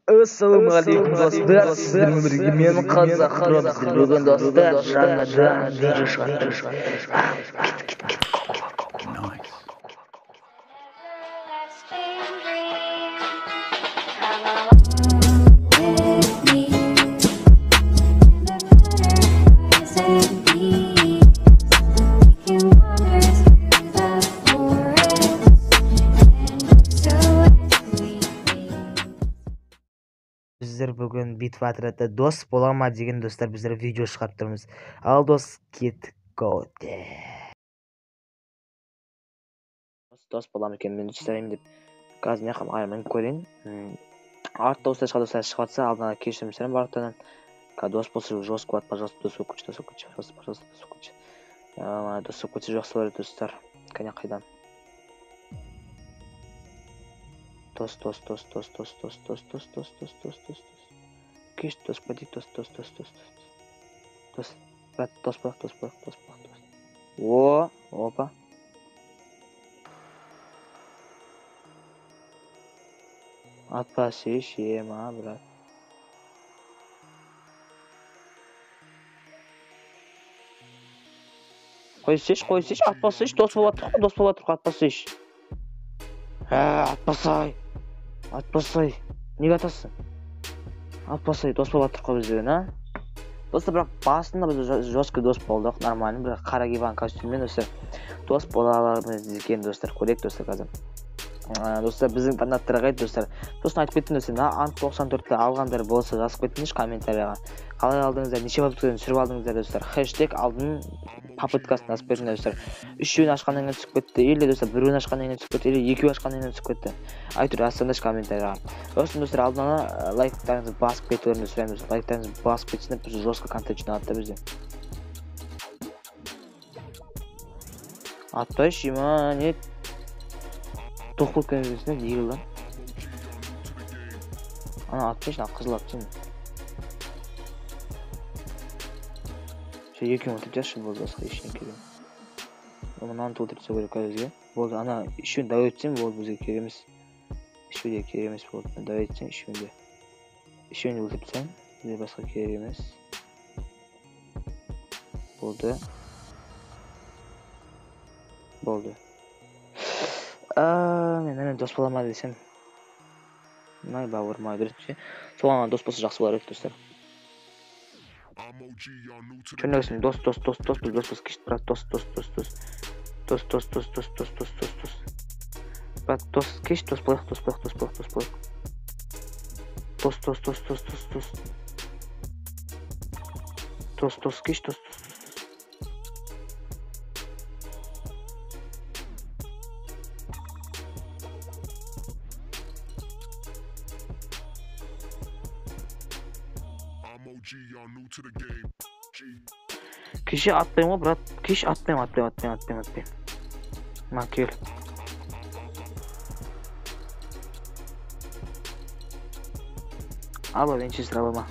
Assalamualaikum dostlar, sizlerle birlikte men Қазақ Робсіздер. Бүгін достар жаңадан видео шығардым. Біздер бүгін битва отрядта дос бола ма деген достар біздер видео шығарып тұрмыз. Ал дос кеттік көте. Дос бола ма екен мен түсірейін деп қазір не қылып айырмын көрейін. Артта осылай шығады шығып жатса алдына кешірім сұраймын барлықтарынан. Дос болса жестко от, пожалуйста, дос өкіч, пожалуйста, дос өкіч. Дос өкіч жақсы болар достар. Кәне қайдан? Тос. Кеш, тос, поди, тос. Тос, брат, тос. О, опа. Отпасыш, ема, брат. Қойсыш, атпасыш, дос болатыр, атпасыш. Атпасай. Неге атасың? Атпасай, дос болатыр қой бізден, а? Достар, бірақ басында біз жестко дос болдық, нормально, бірақ қара киген костюммен достар дос бола алармыз екен достар, көрейік достар қазір. Достар, біздің фанаттарға айтты достар. Сосын айтып кеттім достар, ант 94-ті алғандар болса жазып кеттіңіз комментарияға. Қалай алдыңыздар, неше попыткадан түсіріп алдыңыздар достар. Хэштег алдын попыткасын жазып кеттіңіз достар. Үшеуін ашқаннан кейін түсіп кетті, или достар біреуін ашқаннан кейін түсіп кетті, или екеуін ашқаннан кейін түсіп кетті. Айтыр жазсаңыздар комментарияға. Сосын достар, алдын ала лайктарыңызды басып кетулеріңізді сұраймыз. Лайктарыңызды басып кетсін, біз жестко контент жинады да бізде. Атпайш, ема, не тоқпыл көңілесіне дейгіл да. Ана атпайш, қызыл атпайш. Екеуін өтіп жасшы болды басқа ешіне керек. Мұнан толтыртса керек көзге. Болды, ана үшеуін дәу етсем болды бізге керемес. Үшеуде керемес болды. Дәу етсем үшеуінде. Үшеуінде өлтіртсем бізге басқа керемес. Болды. Мен дос болама десем. Май бауырмай дұрыс. Соған дос болса жақсы болар еді достар. Чөнөсүн дос киш брат дос брат дос киш дос болайық дос киш дос Кеше атпаймын ғой, брат. Кеш атпаймын. Ма, кел. Алла, венчестер алама.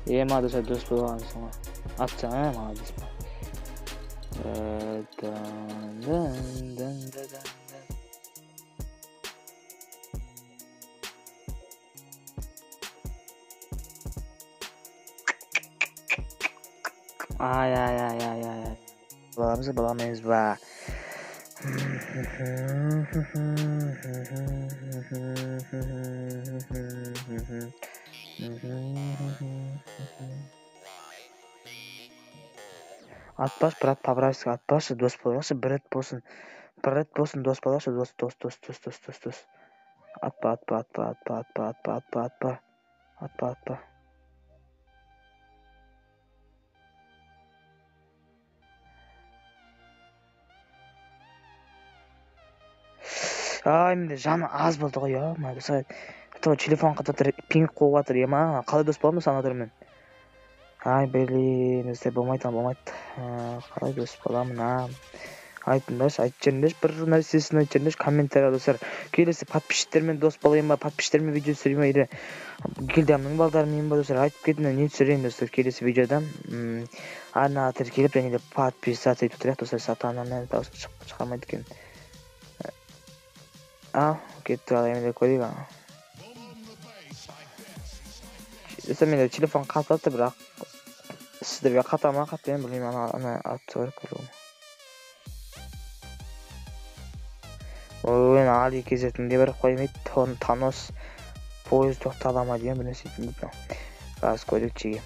Ема, дос болған соңа. Атсаң, молодец. Ай. Баламыз ба. Атпаш, брат, поправься, атпашы, дос болайықшы, бір рет болсын, дос болайықшы, дос. Атпа. Менде жаны аз болды ғой, достар. Телефон қататыр, пинг қойып жатыр, ема, қалай дос боламын санадырмын. Блин, достар, болмайды. Қалай дос боламын, айтыңдаршы, айтып жіберіңдерші, бір нәрсесін айтып жіберіңдерші комментария достар. Келесі подписчиктермен дос болайын ба, подписчиктермен видео түсірейін ба, или гильдиямның балдарымен ба достар, айтып кетіңдер, не түсірейін достар келесі видеода. Ана тіркеліп және де подписаться етіп тұрайық достар, сатанамен дауыс шығармайды екен. Кетті алайын деп көрейік. Достар, менде телефон қатады, бірақ сіздерге қата ма, қатпаймын білмеймін, ана атты көріп. Ойын али кезетінде бір қоймайды, Танос поезд тоқтала ма деген бір нәрсе дейді. Газ көрейік чеге.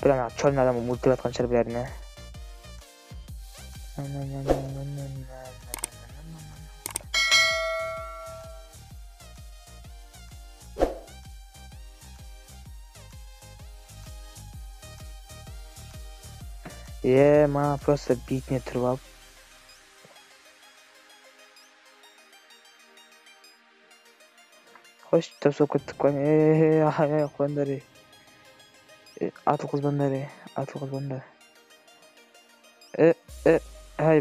Бір ана чорный адам өлтіріп жатқан шығар бәріне. Маған просто битіне тұрып алып. Қош, тапсып көттік қойын. Қойындар. Атыл қызбандар. Ай,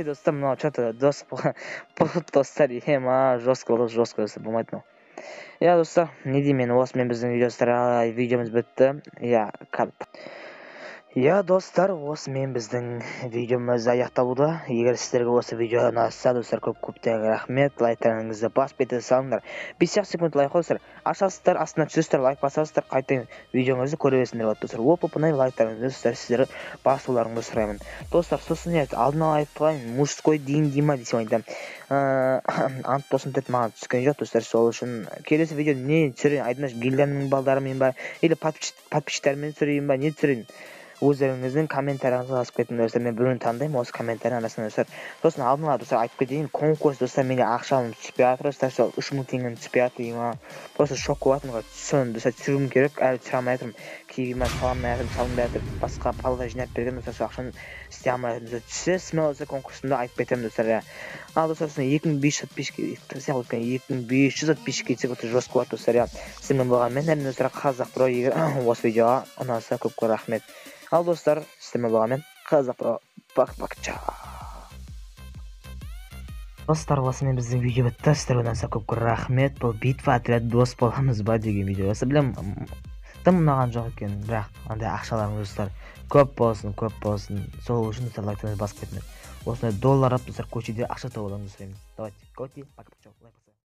достар, мынау что-то дос болған. Достар, жестко достар, болмайды мынау. Достар, не деймін, осымен біздің видеомыз бітті. Достар, осымен біздің видеомыз аяқталуда. Егер сіздерге осы видео ұнаса, достар, көп-көптен рахмет. Лайктарыңызды басып ете салыңдар. 5 секунд лайк қойсыздар. Ашасыздар, астына түсірсіздер, лайк басасыздар, қайтадан видеоңызды көре бересіңдер болады достар. Оп-оп-оңай лайктарыңызды достар, сіздер басуларыңызды сұраймын. Достар, сосын алдын ала айтып қояйын, мужской дейін дейма десем айтам. Ант болсын деп маған түскен жоқ достар, сол үшін келесі видео не түсірейін, айтыңдаршы, гильдиямның балдарымен ба, или подписчиктермен түсірейін ба, не түсірейін? Өздеріңіздің комментарияңызға жазып кетіңдер достар, мен біреуін таңдаймын осы комментария арасынан достар. Сосын алдын ала достар айтып кетейін, конкурс достар, менде ақшам түспей жатыр достар, сол 3000 теңгем түспей жатыр деймін. Просто шок болатым, соны достар түсіруім керек, әлі түсіре алмай жатырмын. Кейбіріме салынбай жатыр, басқа палда жинап берген достар, сол ақшаны істей алмай жатырмын. Түссе смело достар конкурсында айтып кетемін достар. Ал достар, 2500 подписчик етсек өте жестко болады достар. Сізбен болған мен достар, Қазақ Про, егер осы видеоға ұнаса көп рахмет. Ал достар, сіздермен болғанмен Қазақ Про, бақ-бақча. Достар, осымен біздің видео бітті. Сіздерге ұнаса көп рахмет. Бұл битва отряд дос боламыз ба деген видео. Білем, тым ұнаған жоқ екен, бірақ андай ақшаларыңыз достар көп болсын. Сол үшін достар лайктарыңызды басып кетіңдер. Осындай доллар алып достар көшеде ақша тауып алыңызды сұраймын. Давайте, пока-пока.